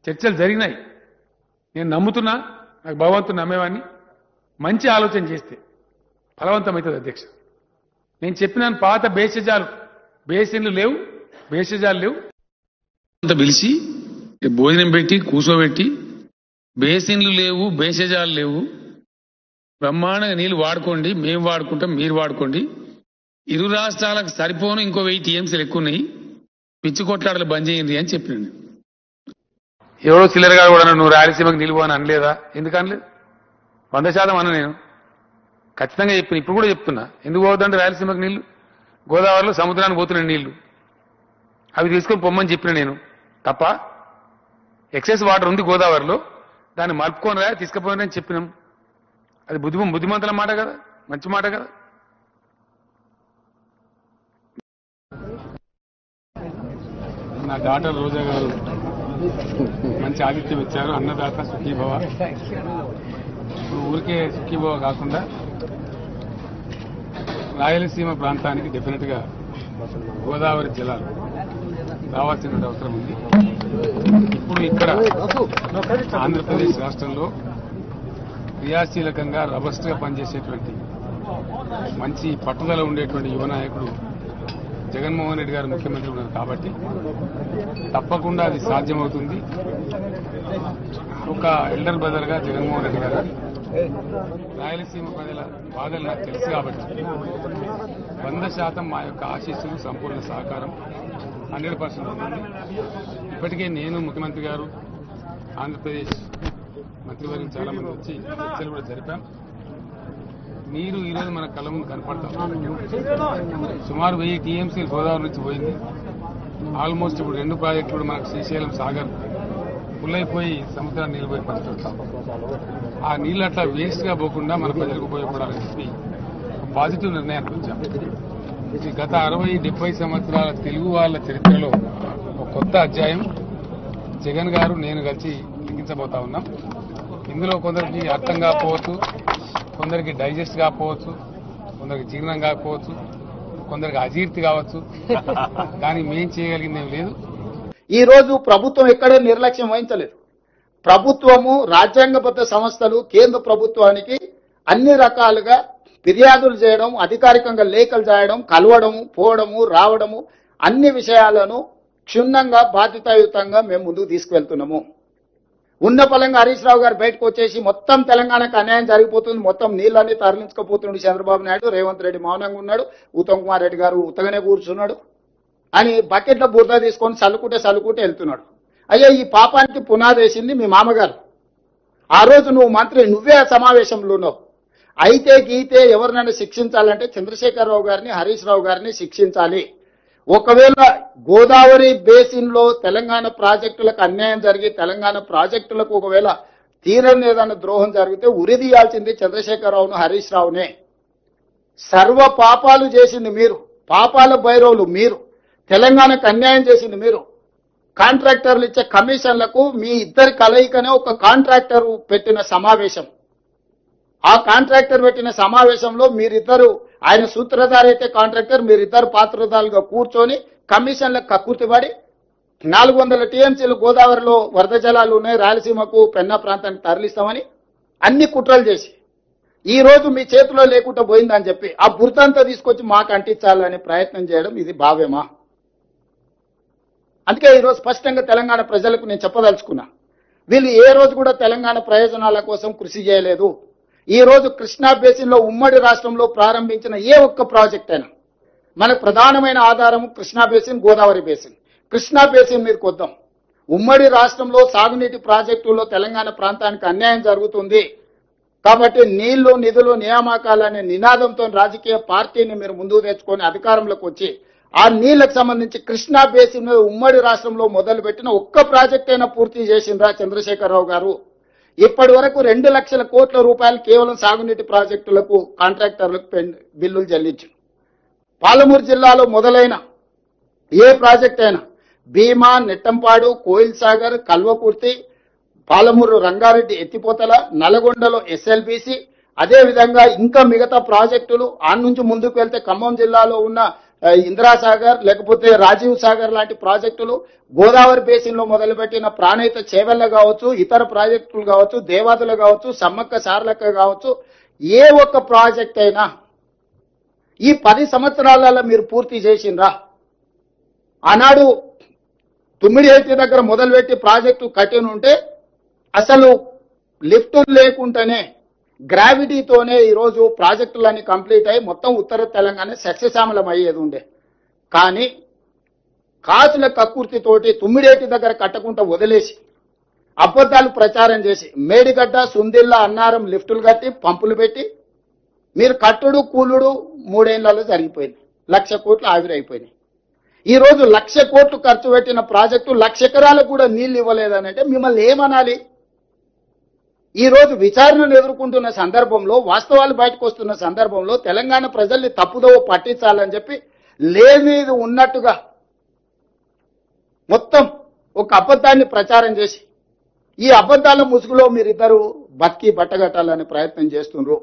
చర్చలు జరిగినాయి. నేను నమ్ముతున్నా, నాకు భగవంతుని నమ్మేవాడిని. మంచి ఆలోచన చేస్తే ఫలవంతమవుతుంది అధ్యక్ష. నేను చెప్పినాను, పాత బేసిన్లు లేవు, బేసిజాలు లేవు అంత పిలిచి భోజనం పెట్టి కూర్చోబెట్టి, బేసిన్లు లేవు, బేసిజాలు లేవు, బ్రహ్మాండంగా నీళ్లు వాడుకోండి, మేము వాడుకుంటాం, మీరు వాడుకోండి. ఇరు రాష్ట్రాలకు సరిపోను ఇంకో 1000 టీఎంసీలు ఎక్కువ ఉన్నాయి, పిచ్చి కొట్లాడలు బంద్ చేయండి అని చెప్పినాను. ఎవరో చిల్లరగా కూడా నువ్వు రాయలసీమకు నిలువు అని అనలేదా? ఎందుకు అనలేదు? 100% అన్న. నేను ఖచ్చితంగా చెప్పిన, ఇప్పుడు కూడా చెప్తున్నా. ఎందుకు పోవద్దంటే రాయలసీమకు నీళ్లు, గోదావరిలో సముద్రానికి పోతున్న నీళ్లు, అవి తీసుకొని పొమ్మని చెప్పిన నేను. తప్ప ఎక్సెస్ వాటర్ ఉంది గోదావరిలో, దాన్ని మలుపుకొని రా తీసుకుపోయినని చెప్పినాం. అది బుద్ధిమంతుల మాట కదా, మంచి మాట కదా. నా డాక్టర్ రోజా గారు మంచి ఆతిథ్యం ఇచ్చారు. అన్నదాత సుఖీభవ. ఊరికే సుఖీభవ కాకుండా రాయలసీమ ప్రాంతానికి డెఫినెట్ గా గోదావరి జలాలు రావాల్సిన అవసరం ఉంది. ఇప్పుడు ఇక్కడ ఆంధ్రప్రదేశ్ రాష్ట్రంలో క్రియాశీలకంగా రబస్ట్గా పనిచేసేటువంటి మంచి పట్టుదల ఉండేటువంటి యువ నాయకుడు జగన్మోహన్ రెడ్డి గారు ముఖ్యమంత్రి ఉన్నారు కాబట్టి తప్పకుండా అది సాధ్యమవుతుంది. ఒక ఎల్డర్ బ్రదర్గా జగన్మోహన్ రెడ్డి గారు రాయలసీమ ప్రజల బాధలు నాకు తెలుసు కాబట్టి 100% మా యొక్క ఆశీస్సులు సంపూర్ణ సహకారం 100% ఉంటుంది. ఇప్పటికే నేను ముఖ్యమంత్రి గారు ఆంధ్రప్రదేశ్ మంత్రివర్గం చాలా మంది వచ్చి చర్చలు కూడా జరిపాం. నీరు ఈరోజు మన కళ్ళ ముందు కనపడతాం. సుమారు 1000 టీఎంసీలు గోదావరి నుంచి పోయింది. ఆల్మోస్ట్ ఇప్పుడు 2 ప్రాజెక్టులు కూడా మనకు శ్రీశైలం సాగర్ ఫుల్ అయిపోయి సముద్రాన్ని నిలిపోయి పడుతుంటాం. ఆ నీళ్ళు అట్లా వేస్ట్ గా పోకుండా మన ప్రజలకు ఉపయోగపడాలని చెప్పి పాజిటివ్ నిర్ణయానికి వచ్చాం. ఇది గత 60-70 సంవత్సరాల తెలుగు వాళ్ళ చరిత్రలో ఒక కొత్త అధ్యాయం జగన్ గారు నేను కలిసి లిఖించబోతా ఉన్నాం. ఇందులో కొందరికి అర్థం కాకపోవచ్చు, కొందరికి డైజెస్ట్ కాకపోవచ్చు, కొందరికి జీర్ణం కాకపోవచ్చు, కొందరికి అజీర్తి కావచ్చు. కానీ మేం చేయగలిగింది ఏం లేదు. ఈ రోజు ప్రభుత్వం ఎక్కడ నిర్లక్ష్యం వహించలేదు. ప్రభుత్వము రాజ్యాంగబద్ధ సంస్థలు కేంద్ర ప్రభుత్వానికి అన్ని రకాలుగా ఫిర్యాదులు చేయడం, అధికారికంగా లేఖలు చేయడం, కలవడము, పోవడము, రావడము, అన్ని విషయాలను క్షుణ్ణంగా బాధ్యతాయుతంగా మేము ముందుకు తీసుకువెళ్తున్నాము. ఉన్న పలంగా హరీష్ రావు గారు బయటకు వచ్చేసి మొత్తం తెలంగాణకు అన్యాయం జరిగిపోతుంది, మొత్తం నీళ్ళన్నీ తరలించుకుపోతుండే చంద్రబాబు నాయుడు, రేవంత్ రెడ్డి మౌనంగా ఉన్నాడు, ఉత్తమ్ కుమార్ రెడ్డి గారు ఉత్తగానే కూర్చున్నాడు అని బకెట్ల బురద తీసుకొని చల్లుకుంటే వెళ్తున్నాడు. అయ్యో ఈ పాపానికి పునాది వేసింది మీ మామగారు. ఆ రోజు నువ్వు మంత్రి, నువ్వే ఆ సమావేశంలో ఉన్నావు. అయితే గీతే ఎవరినైనా శిక్షించాలంటే చంద్రశేఖరరావు గారిని, హరీష్ రావు గారిని శిక్షించాలి. ఒకవేళ గోదావరి బేసిన్ లో తెలంగాణ ప్రాజెక్టులకు అన్యాయం జరిగి తెలంగాణ ప్రాజెక్టులకు ఒకవేళ తీరని ఏదైనా ద్రోహం జరిగితే ఉరిదీయాల్సింది చంద్రశేఖరరావును, హరీష్ రావునే. సర్వ పాపాలు చేసింది మీరు, పాపాల భైరవులు మీరు, తెలంగాణకు అన్యాయం చేసింది మీరు. కాంట్రాక్టర్లు ఇచ్చే కమిషన్లకు మీ ఇద్దరి కలయికనే ఒక కాంట్రాక్టర్ పెట్టిన సమావేశం. ఆ కాంట్రాక్టర్ పెట్టిన సమావేశంలో మీరిద్దరు, ఆయన సూత్రధారి అయితే కాంట్రాక్టర్, మీరిద్దరు పాత్రధారులుగా కూర్చొని కమిషన్లకు కక్కుర్తిపడి 400 టీఎంసీలు గోదావరిలో వరద జలాలు ఉన్నాయి, రాయలసీమకు పెన్నా ప్రాంతానికి తరలిస్తామని అన్ని కుట్రలు చేసి ఈ రోజు మీ చేతిలో లేకుండా పోయిందని చెప్పి ఆ బురదంతా తీసుకొచ్చి మాకు అంటించాలనే ప్రయత్నం చేయడం ఇది భావ్యమా? అందుకే ఈరోజు స్పష్టంగా తెలంగాణ ప్రజలకు నేను చెప్పదలుచుకున్నా, వీళ్ళు ఏ రోజు కూడా తెలంగాణ ప్రయోజనాల కోసం కృషి చేయలేదు. ఈ రోజు కృష్ణా బేసిన్ లో ఉమ్మడి రాష్ట్రంలో ప్రారంభించిన ఏ ఒక్క ప్రాజెక్ట్ అయినా మనకు ప్రధానమైన ఆధారం Krishna basin, Godavari basin. Krishna basin మీదకి వద్దాం. ఉమ్మడి రాష్ట్రంలో సాగునీటి ప్రాజెక్టుల్లో తెలంగాణ ప్రాంతానికి అన్యాయం జరుగుతుంది కాబట్టి నీళ్లు, నిధులు, నియామకాలనే నినాదంతో రాజకీయ పార్టీని మీరు ముందుకు తెచ్చుకొని అధికారంలోకి వచ్చి ఆ నీళ్లకు సంబంధించి కృష్ణా బేసిన్ మీద ఉమ్మడి రాష్ట్రంలో మొదలుపెట్టిన ఒక్క ప్రాజెక్ట్ అయినా పూర్తి చేసిండ్రా చంద్రశేఖరరావు గారు? ఇప్పటి వరకు 2 లక్షల కోట్ల రూపాయలు కేవలం సాగునీటి ప్రాజెక్టులకు కాంట్రాక్టర్లకు బిల్లులు చెల్లించారు. పాలమూరు జిల్లాలో మొదలైన ఏ ప్రాజెక్ట్ అయినా భీమా, నెట్టంపాడు, కోయిల్ సాగర్, కల్వకుర్తి, పాలమూరు రంగారెడ్డి ఎత్తిపోతల, నల్గొండలో ఎస్ఎల్బీసీ, అదేవిధంగా ఇంకా మిగతా ప్రాజెక్టులు ఆ నుంచి ముందుకు వెళ్తే ఖమ్మం జిల్లాలో ఉన్న ఇందిరాసాగర్ లేకపోతే రాజీవ్ సాగర్ లాంటి ప్రాజెక్టులు, గోదావరి బేసిన్ లో మొదలుపెట్టిన ప్రాణహిత చేవెళ్ల కావచ్చు, ఇతర ప్రాజెక్టులు కావచ్చు, దేవాదులు కావచ్చు, సమ్మక్క సారలక్క కావచ్చు, ఏ ఒక్క ప్రాజెక్ట్ అయినా ఈ 10 సంవత్సరాలలో మీరు పూర్తి చేసిండ్రా? ఆనాడు తుమ్మిడిహెట్టి దగ్గర మొదలుపెట్టి ప్రాజెక్టు కట్టినుంటే అసలు లిఫ్ట్ లేకుండానే గ్రావిటీతోనే ఈరోజు ప్రాజెక్టులన్నీ కంప్లీట్ అయ్యి మొత్తం ఉత్తర తెలంగాణ సస్యశ్యామలం అయ్యేది ఉండే. కానీ కాసుల కక్కుర్తితోటి తుమ్మిడేటి దగ్గర కట్టకుండా వదిలేసి అబద్ధాలు ప్రచారం చేసి మేడిగడ్డ, సుందిల్ల, అన్నారం లిఫ్టులు కట్టి పంపులు పెట్టి మీరు కట్టుడు కూలుడు 3 ఏళ్లలో జరిగిపోయింది. 1,00,000 కోట్లు ఆవిరైపోయినాయి. ఈ రోజు 1,00,000 కోట్లు ఖర్చు పెట్టిన ప్రాజెక్టు 1,00,000 ఎకరాలకు కూడా నీళ్లు ఇవ్వలేదనంటే మిమ్మల్ని ఏమనాలి? ఈ రోజు విచారణను ఎదుర్కొంటున్న సందర్భంలో, వాస్తవాలు బయటకు వస్తున్న సందర్భంలో తెలంగాణ ప్రజల్ని తప్పుదోవ పట్టించాలని చెప్పి లేనిది ఉన్నట్టుగా మొత్తం ఒక అబద్ధాన్ని ప్రచారం చేసి ఈ అబద్ధాల ముసుగులో మీరిద్దరు బతికి బట్టగట్టాలనే ప్రయత్నం చేస్తున్నారు.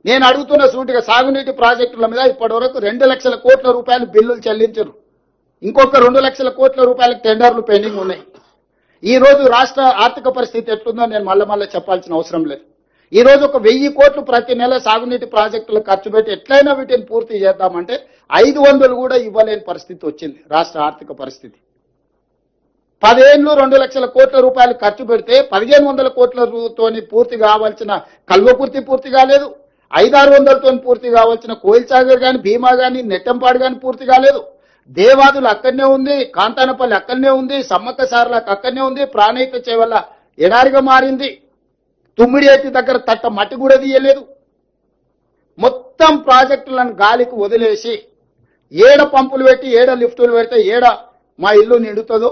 నేను అడుగుతున్న సూటిగా సాగునీటి ప్రాజెక్టుల మీద ఇప్పటివరకు 2 లక్షల కోట్ల రూపాయలు బిల్లులు చెల్లించారు. ఇంకొక 2 లక్షల కోట్ల రూపాయలకు టెండర్లు పెండింగ్ ఉన్నాయి. ఈ రోజు రాష్ట్ర ఆర్థిక పరిస్థితి ఎట్లుందో నేను మళ్ళా చెప్పాల్సిన అవసరం లేదు. ఈ రోజు ఒక 1000 కోట్లు ప్రతి నెల సాగునీటి ప్రాజెక్టులు ఖర్చు పెట్టి ఎట్లయినా వీటిని పూర్తి చేద్దామంటే 500 కూడా ఇవ్వలేని పరిస్థితి వచ్చింది రాష్ట్ర ఆర్థిక పరిస్థితి. 10 ఏళ్ళు 2 లక్షల కోట్ల రూపాయలు ఖర్చు పెడితే 1500 కోట్లతోని పూర్తి కావాల్సిన కల్వకుర్తి పూర్తి కాలేదు, 500-600తో పూర్తి కావాల్సిన కోయిల్సాగర్ కానీ భీమా కానీ నెట్టంపాడు కానీ పూర్తి కాలేదు. దేవాదులు అక్కడనే ఉంది, కాంతానపల్లి అక్కడనే ఉంది, సమ్మక్క సారలకు అక్కడనే ఉంది, ప్రాణహిత చేవల్ల ఎడారిగా మారింది, తుమ్మిడి ఎత్తి దగ్గర తట్ట మట్టి కూడా తీయలేదు. మొత్తం ప్రాజెక్టులను గాలికి వదిలేసి ఏడ పంపులు పెట్టి ఏడ లిఫ్టులు పెడితే ఏడ మా ఇల్లు నిండుతుందో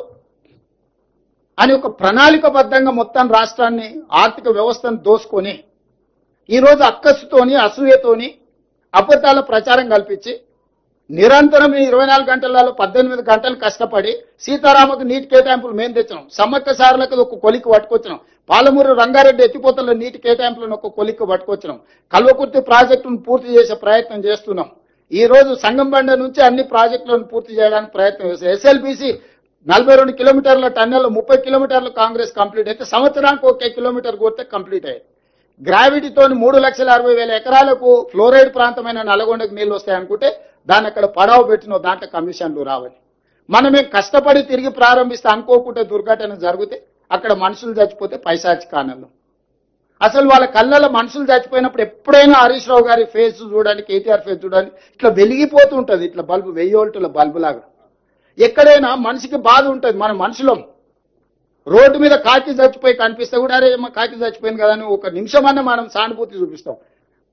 అని ఒక ప్రణాళికబద్ధంగా మొత్తం రాష్ట్రాన్ని ఆర్థిక వ్యవస్థను దోసుకొని ఈరోజు అక్కసుతోని అసూయతోని అబద్ధాల ప్రచారం కల్పించి నిరంతరం 24 గంటలలో 18 గంటలు కష్టపడి సీతారామకు నీటి కేటాయింపులు మేము తెచ్చినాం, సమ్మక్క సారలకు ఒక కొలిక్కి పట్టుకొచ్చినాం, పాలమూరు రంగారెడ్డి ఎత్తిపోతల నీటి కేటాయింపులను ఒక కొలిక్కి పట్టుకొచ్చినాం, కల్వకుర్తి ప్రాజెక్టును పూర్తి చేసే ప్రయత్నం చేస్తున్నాం. ఈ రోజు సంగంబండ నుంచి అన్ని ప్రాజెక్టులను పూర్తి చేయడానికి ప్రయత్నం చేస్తాం. ఎస్ఎల్బీసీ 42 కిలోమీటర్ల టన్నెల్ 30 కిలోమీటర్లు కాంగ్రెస్ కంప్లీట్ అయితే సంవత్సరానికి 1 కిలోమీటర్ కొడితే కంప్లీట్ అయ్యాయి. గ్రావిటీతో 3,60,000 ఎకరాలకు ఫ్లోరైడ్ ప్రాంతమైన నల్గొండకు నీళ్లు వస్తాయనుకుంటే దాన్ని అక్కడ పడవ పెట్టిన దాంట్లో కమిషన్లు రావాలి. మనమే కష్టపడి తిరిగి ప్రారంభిస్తే అనుకోకుంటే దుర్ఘటన జరిగితే అక్కడ మనుషులు చచ్చిపోతే పైశాచిక ఆనందం. అసలు వాళ్ళ కళ్ళలో మనుషులు చచ్చిపోయినప్పుడు ఎప్పుడైనా హరీష్ రావు గారి ఫేస్ చూడండి, కేటీఆర్ ఫేస్ చూడండి, ఇట్లా వెలిగిపోతూ ఉంటుంది, ఇట్లా బల్బు 1000 వోల్టుల బల్బు లాగా. ఎక్కడైనా మనిషికి బాధ ఉంటుంది, మన మనుషులం. రోడ్డు మీద కాకి చచ్చిపోయి కనిపిస్తే కూడా అరే మా కాకి చచ్చిపోయింది కదా అని ఒక నిమిషం అన్న మనం సానుభూతి చూపిస్తాం.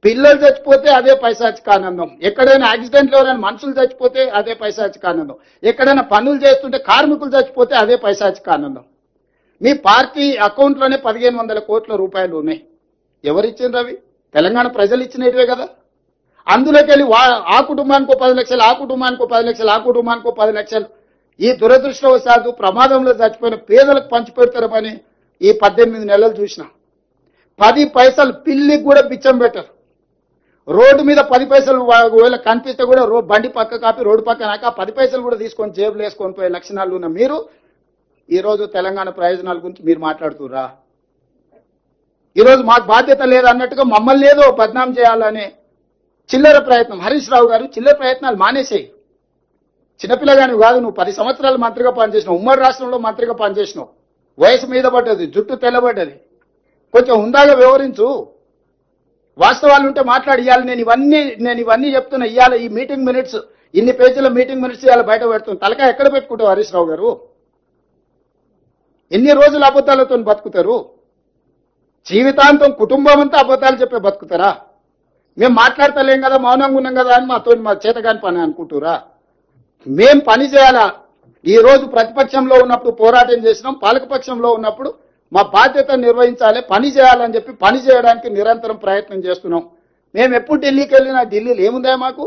పిల్లలు చచ్చిపోతే అదే పైశాచిక ఆనందం, ఎక్కడైనా యాక్సిడెంట్లో ఎవరైనా మనుషులు చచ్చిపోతే అదే పైశాచిక ఆనందం, ఎక్కడైనా పనులు చేస్తుంటే కార్మికులు చచ్చిపోతే అదే పైశాచిక ఆనందం. మీ పార్టీ అకౌంట్లోనే 1500 కోట్ల రూపాయలు ఉన్నాయి. ఎవరిచ్చిండ్రు అవి? తెలంగాణ ప్రజలు ఇచ్చినవే కదా. అందులోకి వెళ్ళి ఆ కుటుంబానికో 10 లక్షలు, ఆ కుటుంబానికో 10 లక్షలు, ఆ కుటుంబానికో 10 లక్షలు, ఈ దురదృష్టవశాత్తు ప్రమాదంలో చచ్చిపోయిన పేదలకు పంచిపెడతారని ఈ 18 నెలలు చూసిన. 10 పైసలు పిల్లికి కూడా బిచ్చం పెట్టరు. రోడ్డు మీద 10 పైసలు ఒకవేళ కనిపిస్తే కూడా బండి పక్క కాపి రోడ్డు పక్కనాక 10 పైసలు కూడా తీసుకొని జేబులు వేసుకొని పోయే లక్షణాలు ఉన్న మీరు ఈరోజు తెలంగాణ ప్రయోజనాల గురించి మీరు మాట్లాడుతురా? ఈరోజు మాకు బాధ్యత లేదన్నట్టుగా మమ్మల్ని ఏదో బద్నాం చేయాలనే చిల్లర ప్రయత్నం. హరీష్ రావు గారు చిల్లర ప్రయత్నాలు మానేసేయి. చిన్నపిల్లగాని కాదు, నువ్వు 10 సంవత్సరాలు మంత్రిగా పనిచేసినావు, ఉమ్మడి రాష్ట్రంలో మంత్రిగా పనిచేసినావు, వయసు మీద పడ్డది, జుట్టు తెల్లబడ్డది, కొంచెం హుందాగా వ్యవహరించు. వాస్తవాలు ఉంటే మాట్లాడి. ఇవ్వాలి నేను ఇవన్నీ చెప్తున్నా. ఇవాళ ఈ మీటింగ్ మినిట్స్, ఇన్ని పేజీల మీటింగ్ మినిట్స్ ఇవాళ బయట పెడుతుంది. తలకాయ ఎక్కడ పెట్టుకుంటావు హరీష్ రావు గారు? ఎన్ని రోజులు అబద్ధాలతో బతుకుతారు? జీవితాంతం కుటుంబం అంతా అబద్ధాలు చెప్పే బతుకుతారా? మేము మాట్లాడతలేం కదా, మౌనంగా ఉన్నాం కదా అని మా చేతగాని పని అనుకుంటురా? మేం పని చేయాలా? ఈ రోజు ప్రతిపక్షంలో ఉన్నప్పుడు పోరాటం చేసినాం, పాలకపక్షంలో ఉన్నప్పుడు మా బాధ్యత నిర్వహించాలి, పని చేయాలని చెప్పి పని చేయడానికి నిరంతరం ప్రయత్నం చేస్తున్నాం. మేము ఎప్పుడు ఢిల్లీకి వెళ్ళినా ఢిల్లీలో ఏముందా మాకు?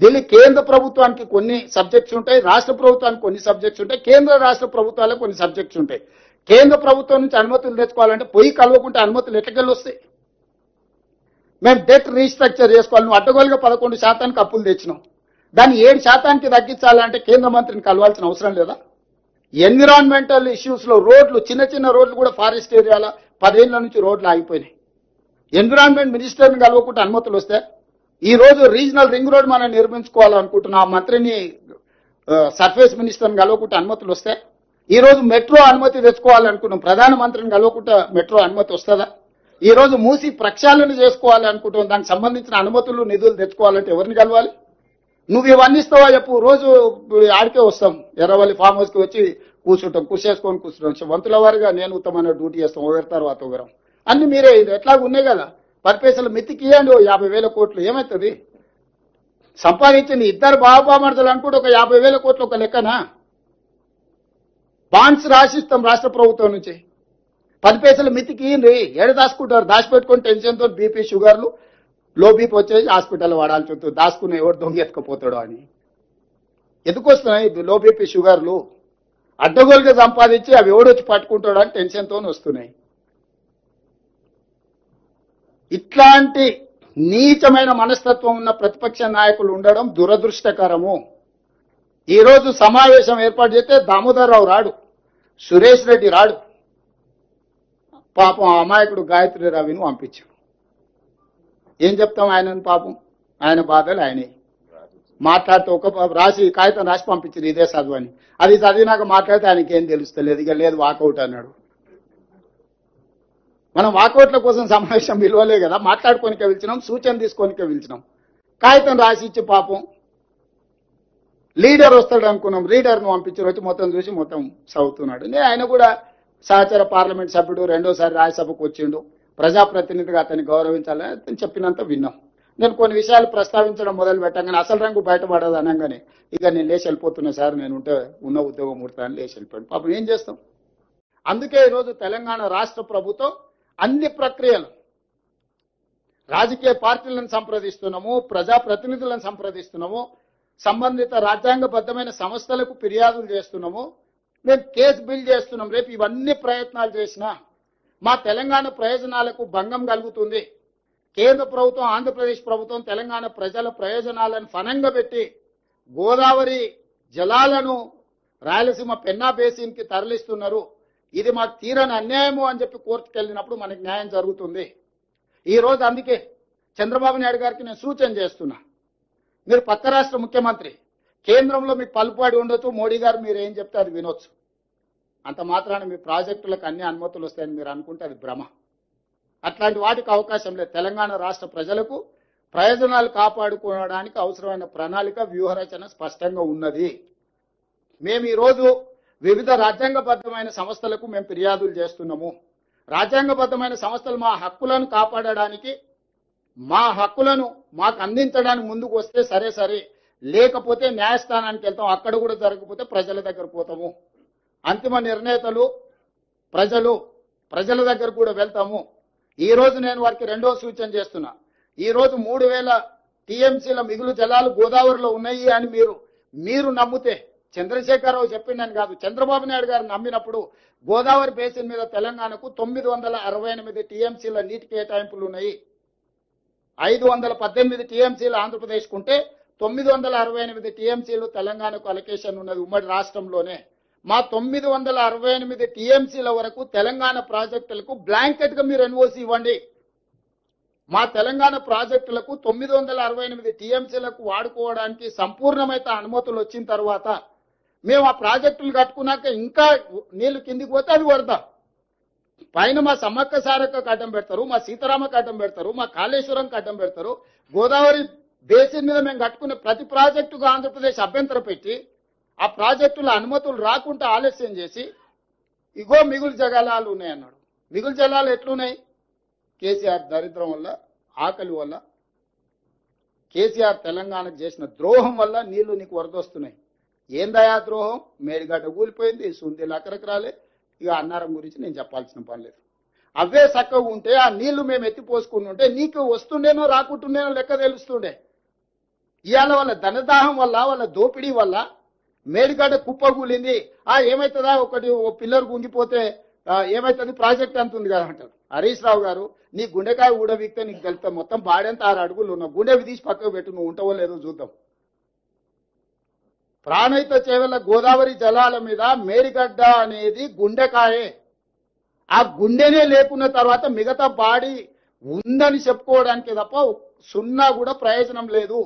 ఢిల్లీ కేంద్ర ప్రభుత్వానికి కొన్ని సబ్జెక్ట్స్ ఉంటాయి, రాష్ట్ర ప్రభుత్వానికి కొన్ని సబ్జెక్ట్స్ ఉంటాయి, కేంద్ర రాష్ట్ర ప్రభుత్వాలకు కొన్ని సబ్జెక్ట్స్ ఉంటాయి. కేంద్ర ప్రభుత్వం నుంచి అనుమతులు తెచ్చుకోవాలంటే పొయ్యి కలవకుంటే అనుమతులు ఎట్టకెళ్ళి వస్తాయి? మేము డెట్ రీస్ట్రక్చర్ చేసుకోవాలి. నువ్వు అడ్డగోలుగా 11% అప్పులు తెచ్చినాం, దాన్ని 7% తగ్గించాలంటే కేంద్ర మంత్రిని కలవాల్సిన అవసరం లేదా? ఎన్విరాన్మెంటల్ ఇష్యూస్ లో రోడ్లు, చిన్న చిన్న రోడ్లు కూడా ఫారెస్ట్ ఏరియాలో 10 ఏళ్ల నుంచి రోడ్లు ఆగిపోయినాయి. ఎన్విరాన్మెంట్ మినిస్టర్ని కలవకుంటే అనుమతులు వస్తే ఈ రోజు రీజనల్ రింగ్ రోడ్ మనం నిర్మించుకోవాలనుకుంటున్నా, ఆ మంత్రిని సర్ఫేస్ మినిస్టర్ని కలవకుంటే అనుమతులు వస్తే ఈ రోజు మెట్రో అనుమతి తెచ్చుకోవాలనుకుంటున్నాం, ప్రధానమంత్రిని కలవకుంటే మెట్రో అనుమతి వస్తుందా? ఈ రోజు మూసి ప్రక్షాళన చేసుకోవాలనుకుంటున్నాం, దానికి సంబంధించిన అనుమతులు నిధులు తెచ్చుకోవాలంటే ఎవరిని కలవాలి? నువ్వు ఇవన్నీ ఇస్తావా చెప్పు? రోజు ఆడికే వస్తాం, ఎర్రవల్లి ఫామ్ హౌస్కి వచ్చి కూర్చుంటాం, కూర్చుంటాం, వంతుల వారిగా నేను ఉత్తమైన డ్యూటీ చేస్తాం, ఒకరి తర్వాత ఒకరం అన్ని మీరే. ఇది ఎట్లాగ ఉన్నాయి కదా, 10 పైసలు మిత్తికి ఇవ్వండి, 50,000 కోట్లు ఏమవుతుంది? సంపాదించింది ఇద్దరు బాబామర్దలు అనుకుంటే ఒక 50,000 కోట్లు ఒక లెక్కనా? బాండ్స్ రాసిస్తాం రాష్ట్ర ప్రభుత్వం నుంచి, 10 పైసలు మిత్తికి ఇవ్వండి. ఏడు దాచుకుంటారు, దాచిపెట్టుకుని టెన్షన్తో బీపీ షుగర్లు లో బీపీ వచ్చేసి హాస్పిటల్ వాడాల్సి ఉంటుంది, దాచుకుని ఎవరు దొంగ ఎత్తుకపోతాడు అని. ఎందుకు వస్తున్నాయి లో బీపీ షుగర్లు? అడ్డగోలుగా సంపాదించి అవి ఎవడొచ్చి పట్టుకుంటాడు అని టెన్షన్తో వస్తున్నాయి. ఇట్లాంటి నీచమైన మనస్తత్వం ఉన్న ప్రతిపక్ష నాయకులు ఉండడం దురదృష్టకరము. ఈ రోజు సమావేశం ఏర్పాటు చేస్తే దామోదర్ రావు రాడు, సురేష్ రెడ్డి రాడు, పాపం ఆ అమాయకుడు గాయత్రి రవిని పంపించాడు. ఏం చెప్తాం ఆయనను? పాపం ఆయన బాధలు ఆయనే మాట్లాడితే ఒక రాసి కాగితం రాసి పంపించారు ఇదే చదువు అని. అది చదివినాక మాట్లాడితే ఆయనకి ఏం తెలుస్తలేదు. ఇక లేదు వాకౌట్ అన్నాడు. మనం వాకౌట్ల కోసం సమావేశం విలువలే కదా, మాట్లాడుకోనికే పిలిచినాం, సూచన తీసుకోనికే పిలిచినాం. కాగితం రాసి ఇచ్చి పాపం లీడర్ వస్తాడు అనుకున్నాం, లీడర్ను పంపించారు. వచ్చి మొత్తం చూసి మొత్తం చదువుతున్నాడు. ఆయన కూడా సహచర పార్లమెంట్ సభ్యుడు, రెండోసారి రాజ్యసభకు వచ్చిండు. ప్రజాప్రతినిధిగా అతన్ని గౌరవించాలని అతను చెప్పినంత విన్నాం. నేను కొన్ని విషయాలు ప్రస్తావించడం మొదలు పెట్టగానే అసలు రంగు బయటపడదు అనగానే ఇక నేను లేచి వెళ్ళిపోతున్నా సార్, నేను ఉంటే ఉన్న ఉద్యోగం ముడతాను లేచి వెళ్ళిపోయాను. పాపం ఏం చేస్తాం? అందుకే ఈరోజు తెలంగాణ రాష్ట్ర ప్రభుత్వం అన్ని ప్రక్రియలు రాజకీయ పార్టీలను సంప్రదిస్తున్నాము, ప్రజాప్రతినిధులను సంప్రదిస్తున్నాము, సంబంధిత రాజ్యాంగబద్ధమైన సంస్థలకు ఫిర్యాదులు చేస్తున్నాము, మేము కేసు బిల్ చేస్తున్నాం. రేపు ఇవన్నీ ప్రయత్నాలు చేసినా మా తెలంగాణ ప్రయోజనాలకు భంగం కలుగుతుంది. కేంద్ర ప్రభుత్వం, ఆంధ్రప్రదేశ్ ప్రభుత్వం తెలంగాణ ప్రజల ప్రయోజనాలను ఫనంగా పెట్టి గోదావరి జలాలను రాయలసీమ పెన్నా బేసిన్ కి తరలిస్తున్నారు. ఇది మాకు తీరని అన్యాయము అని చెప్పి కోర్టుకు వెళ్ళినప్పుడు మనకి న్యాయం జరుగుతుంది. ఈ రోజు అందుకే చంద్రబాబు నాయుడు గారికి నేను సూచన చేస్తున్నా, మీరు పక్క రాష్ట్ర ముఖ్యమంత్రి, కేంద్రంలో మీకు పలుపాడి ఉండొచ్చు, మోడీ గారు మీరు ఏం చెప్తే అది వినొచ్చు. అంత మాత్రాన మీ ప్రాజెక్టులకు అన్ని అనుమతులు వస్తాయని మీరు అనుకుంటే అది భ్రమ. అట్లాంటి వాటికి అవకాశం లేదు. తెలంగాణ రాష్ట్ర ప్రజలకు ప్రయోజనాలు కాపాడుకోవడానికి అవసరమైన ప్రణాళిక, వ్యూహరచన స్పష్టంగా ఉన్నది. మేము ఈరోజు వివిధ రాజ్యాంగబద్ధమైన సంస్థలకు మేము ఫిర్యాదులు చేస్తున్నాము. రాజ్యాంగబద్ధమైన సంస్థలు మా హక్కులను కాపాడడానికి, మా హక్కులను మాకు అందించడానికి ముందుకు వస్తే సరే, లేకపోతే న్యాయస్థానానికి వెళ్తాం. అక్కడ కూడా జరగకపోతే ప్రజల దగ్గర పోతాము. అంతిమ నిర్ణేతలు ప్రజల దగ్గర కూడా వెళ్తాము. ఈ రోజు నేను వారికి రెండో సూచన చేస్తున్నా. ఈ రోజు 3000 టీఎంసీల మిగులు జలాలు గోదావరిలో ఉన్నాయి అని మీరు నమ్మితే, చంద్రశేఖరరావు చెప్పిందని కాదు, చంద్రబాబు నాయుడు గారు నమ్మినప్పుడు గోదావరి బేసిన్ మీద తెలంగాణకు 968 టీఎంసీల నీటి కేటాయింపులు ఉన్నాయి. 518 టీఎంసీలు ఆంధ్రప్రదేశ్కు ఉంటే 968 టీఎంసీలు తెలంగాణకు అలొకేషన్ ఉన్నది ఉమ్మడి రాష్ట్రంలోనే. మా 968 టీఎంసీల వరకు తెలంగాణ ప్రాజెక్టులకు బ్లాంకెట్ గా మీరు ఎన్ఓసి ఇవ్వండి. మా తెలంగాణ ప్రాజెక్టులకు 968 టీఎంసీలకు వాడుకోవడానికి సంపూర్ణమైన అనుమతులు వచ్చిన తర్వాత మేము ఆ ప్రాజెక్టులు కట్టుకున్నాక ఇంకా నీళ్లు కిందికి పోతే అది వరద. పైన మా సమ్మక్క సారక్కకు అడ్డం పెడతారు, మా సీతారామకు అడ్డం పెడతారు, మా కాళేశ్వరంకి అడ్డం పెడతారు. గోదావరి బేసిన్ మీద మేము కట్టుకునే ప్రతి ప్రాజెక్టుకు ఆంధ్రప్రదేశ్ అభ్యంతరం పెట్టి ఆ ప్రాజెక్టుల అనుమతులు రాకుండా ఆలస్యం చేసి ఇగో మిగులు జలాలు ఉన్నాయన్నాడు. మిగులు జలాలు ఎట్లున్నాయి? కేసీఆర్ దరిద్రం వల్ల, ఆకలి వల్ల, కేసీఆర్ తెలంగాణకు చేసిన ద్రోహం వల్ల నీళ్లు నీకు వరదొస్తున్నాయి. ఏందయా ద్రోహం? మేడిగడ్డ కూలిపోయింది, సుందీలు అక్కడికి రాలే. ఇక అన్నారం గురించి నేను చెప్పాల్సిన పని లేదు. అవే చక్కగా ఉంటే ఆ నీళ్లు మేము ఎత్తిపోసుకుని ఉంటే నీకు వస్తుండేనో రాకుంటుండేనో లెక్క తెలుస్తుండే. ఇవాళ వాళ్ళ ధనదాహం వల్ల, వాళ్ళ దోపిడీ వల్ల మేడిగడ్డ కుప్పగూలింది. ఏమవుతుందా, ఒకటి పిల్లర్ గుంగిపోతే ఏమవుతుంది, ప్రాజెక్ట్ అంతుంది కదా అంటారు. హరీష్ రావు గారు, నీ గుండెకాయ ఊడవిక్తే నీకు తెలుస్తా, మొత్తం బాడెంత 6 అడుగులు ఉన్నావు, గుండెవి తీసి పక్కకు పెట్టు, నువ్వు ఉంటావో లేదో చూద్దాం. ప్రాణహిత చేవెళ్ల గోదావరి జలాల మీద మేడిగడ్డ అనేది గుండెకాయే. ఆ గుండెనే లేకున్న తర్వాత మిగతా బాడీ ఉందని చెప్పుకోవడానికి తప్ప సున్నా కూడా ప్రయోజనం లేదు.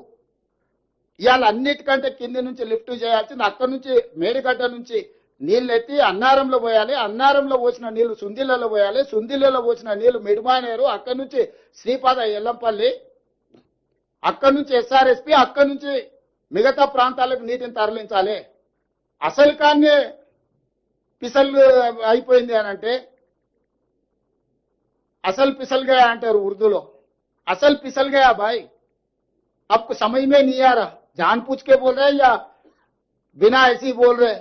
ఇవాళ అన్నిటికంటే కింది నుంచి లిఫ్ట్ చేయాల్సింది, అక్కడి నుంచి మేడిగడ్డ నుంచి నీళ్లు ఎత్తి అన్నారంలో పోయాలి, అన్నారంలో పోసిన నీళ్లు సుందిళ్లలో పోయాలి, సుందిళ్లలో పోసిన నీళ్లు మిడిమానేరు, అక్కడి నుంచి శ్రీపాద ఎల్లంపల్లి, అక్కడి నుంచి ఎస్ఆర్ఎస్పి, అక్కడి నుంచి మిగతా ప్రాంతాలకు నీటిని తరలించాలి. అసలు కానీ పిసల్ అయిపోయింది అని అంటే, అసలు పిసల్ గయా అంటారు ఉర్దూలో. అసలు పిసల్ గయా భాయ్, आपको समझ में नहीं आ रहा, जानबूझ के बोल रहे या बिना ऐसी बोल रहे.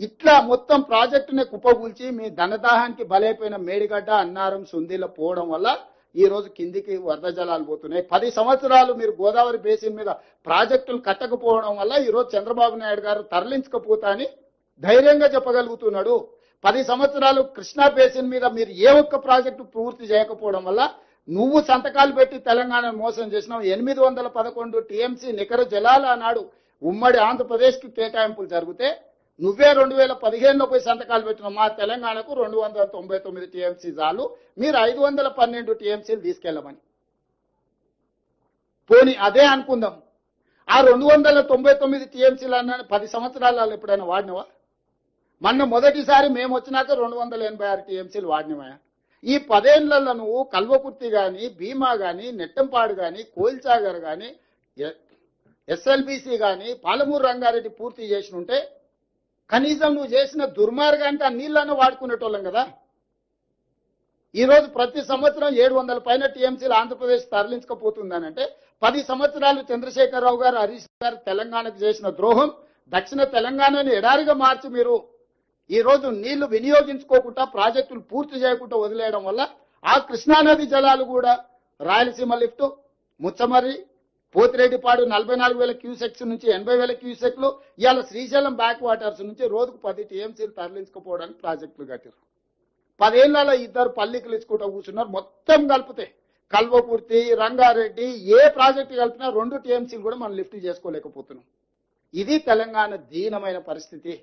ఇట్లా మొత్తం ప్రాజెక్టుని కుప్పగూల్చి మీ ధనదాహానికి బలైపోయిన మేడిగడ్డ, అన్నారం, సుందీల పోవడం వల్ల ఈ రోజు కిందికి వరద జలాలు పోతున్నాయి. 10 సంవత్సరాలు మీరు గోదావరి బేసిన్ మీద ప్రాజెక్టులు కట్టకపోవడం వల్ల ఈ రోజు చంద్రబాబు నాయుడు గారు తరలించకపోతా అని ధైర్యంగా చెప్పగలుగుతున్నాడు. 10 సంవత్సరాలు కృష్ణా బేసిన్ మీద మీరు ఏ ఒక్క ప్రాజెక్టు పూర్తి చేయకపోవడం వల్ల నువ్వు సంతకాలు పెట్టి తెలంగాణను మోసం చేసినావు. 811 టీఎంసీ నికర జలాలు అన్నాడు ఉమ్మడి ఆంధ్రప్రదేశ్ కి కేటాయింపులు జరిగితే నువ్వే 2015లో పోయి సంతకాలు పెట్టిన మా తెలంగాణకు 299 టీఎంసీ చాలు, మీరు 512 టీఎంసీలు తీసుకెళ్లమని. పోనీ అదే అనుకుందాం, ఆ 299 టీఎంసీలు అన్న 10 సంవత్సరాలలో ఎప్పుడైనా వాడినవా? మొన్న మొదటిసారి మేము వచ్చినాక 286 టీఎంసీలు వాడినవా? ఈ 10 ఏళ్లలో నువ్వు కల్వకుర్తి గాని, భీమా గాని, నెట్టంపాడు గాని, కోయిల్సాగర్ గాని, ఎస్ఎల్బీసీ గాని, పాలమూరు రంగారెడ్డి పూర్తి చేసినుంటే కనీసం నువ్వు చేసిన దుర్మార్గానికి ఆ నీళ్లను వాడుకునేటోళ్ళం కదా. ఈ రోజు ప్రతి సంవత్సరం 700 పైన టీఎంసీలు ఆంధ్రప్రదేశ్ తరలించకపోతుందనంటే 10 సంవత్సరాలు చంద్రశేఖరరావు గారు, హరీష్ గారు తెలంగాణకు చేసిన ద్రోహం, దక్షిణ తెలంగాణను ఎడారిగా మార్చి మీరు ఈ రోజు నీళ్లు వినియోగించుకోకుండా ప్రాజెక్టులు పూర్తి చేయకుండా వదిలేయడం వల్ల ఆ కృష్ణానది జలాలు కూడా రాయలసీమ లిఫ్ట్, ముచ్చమర్రి, పోతిరెడ్డిపాడు 44,000 క్యూసెక్స్ నుంచి 80,000 క్యూసెక్లు, ఇవాళ శ్రీశైలం బ్యాక్ వాటర్స్ నుంచి రోజుకు 10 టీఎంసీలు తరలించుకోవడానికి ప్రాజెక్టులు కట్టారు. 10 ఏళ్లలో ఇద్దరు పల్లికలు ఇచ్చుకుంటూ కూర్చున్నారు. మొత్తం కలిపితే కల్వకుర్తి, రంగారెడ్డి ఏ ప్రాజెక్టు కలిపినా 2 టీఎంసీలు కూడా మనం లిఫ్ట్ చేసుకోలేకపోతున్నాం. ఇది తెలంగాణ దీనమైన పరిస్థితి.